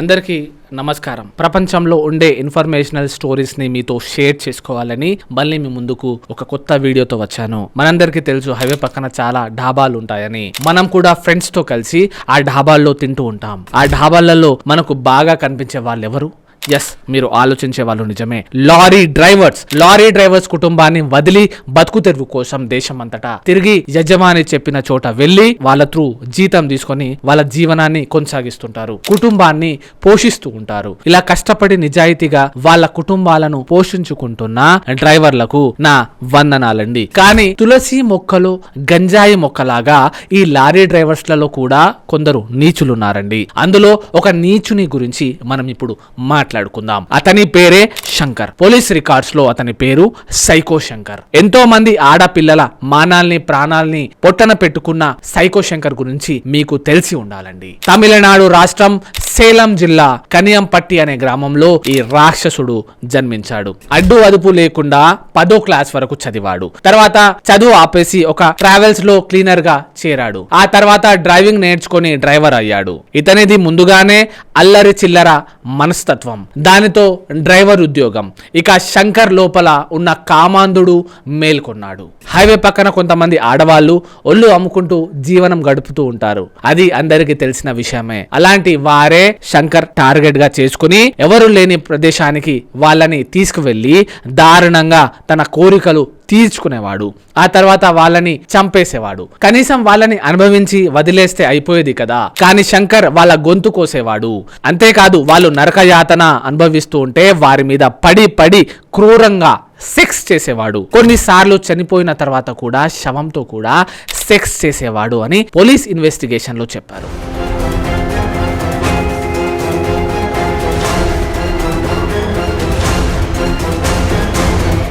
అందరికీ నమస్కారం. ప్రపంచంలో ఉండే ఇన్ఫర్మేషనల్ స్టోరీస్ ని మీతో షేర్ చేసుకోవాలని మళ్ళీ మీ ముందుకు ఒక కొత్త వీడియోతో వచ్చాను. మనందరికీ తెలుసు హైవే పక్కన చాలా ఢాబాలు ఉంటాయని. మనం కూడా ఫ్రెండ్స్ తో కలిసి ఆ ఢాబాల్లో తింటూ ఉంటాం. ఆ ఢాబాలలో మనకు బాగా కనిపించే వాళ్ళు ఎవరు? ఎస్, మీరు ఆలోచించే వాళ్ళు నిజమే. లారీ డ్రైవర్స్ కుటుంబాన్ని వదిలి బతుకు తెరువు కోసం దేశం అంతటా తిరిగి యజమాని చెప్పిన చోట వెళ్లి వాళ్ళ త్రూ జీతం తీసుకొని వాళ్ళ జీవనాన్ని కొనసాగిస్తుంటారు, కుటుంబాన్ని పోషిస్తూ ఉంటారు. ఇలా కష్టపడి నిజాయితీగా వాళ్ళ కుటుంబాలను పోషించుకుంటున్న డ్రైవర్లకు నా వందనాలండి. కానీ తులసి మొక్కలు గంజాయి మొక్కలాగా ఈ లారీ డ్రైవర్స్లలో కూడా కొందరు నీచులున్నారండి. అందులో ఒక నీచుని గురించి మనం ఇప్పుడు మాట్లాడుకుందాం. అతని పేరే శంకర్. పోలీస్ రికార్డ్స్ లో అతని పేరు సైకో శంకర్. ఎంతో మంది ఆడపిల్లల మానాల్ని ప్రాణాల్ని పొట్టన పెట్టుకున్న సైకో శంకర్ గురించి మీకు తెలిసి ఉండాలండి. తమిళనాడు రాష్ట్రం సేలం జిల్లా కనియంపట్టి అనే గ్రామంలో ఈ రాక్షసుడు జన్మించాడు. అడ్డు అదుపు లేకుండా 10వ క్లాస్ వరకు చదివాడు. తర్వాత చదువు ఆపేసి ఒక ట్రావెల్స్ లో క్లీనర్ గా చేరాడు. ఆ తర్వాత డ్రైవింగ్ నేర్చుకుని డ్రైవర్ అయ్యాడు. ఇతనిది ముందుగానే అల్లరి చిల్లర మనస్తత్వం, దానితో డ్రైవర్ ఉద్యోగం. ఇక శంకర్ లోపల ఉన్న కామాంధుడు మేల్కొన్నాడు. హైవే పక్కన కొంతమంది ఆడవాళ్లు ఒళ్ళు అమ్ముకుంటూ జీవనం గడుపుతూ ఉంటారు. అది అందరికీ తెలిసిన విషయమే. అలాంటి వారే శంకర్ టార్గెట్ గా చేసుకుని ఎవరు లేని ప్రదేశానికి వాళ్ళని తీసుకువెళ్లి దారుణంగా తన కోరికలు తీర్చుకునేవాడు. ఆ తర్వాత వాళ్ళని చంపేసేవాడు. కనీసం వాళ్ళని అనుభవించి వదిలేస్తే అయిపోయేది కదా. కానీ శంకర్ వాళ్ళ గొంతు కోసేవాడు. అంతేకాదు వాళ్ళు నరకయాతన అనుభవిస్తూ ఉంటే వారి మీద పడి క్రూరంగా సెక్స్ చేసేవాడు. కొన్నిసార్లు చనిపోయిన తర్వాత కూడా శవంతో కూడా సెక్స్ చేసేవాడు అని పోలీస్ ఇన్వెస్టిగేషన్ లో చెప్పారు.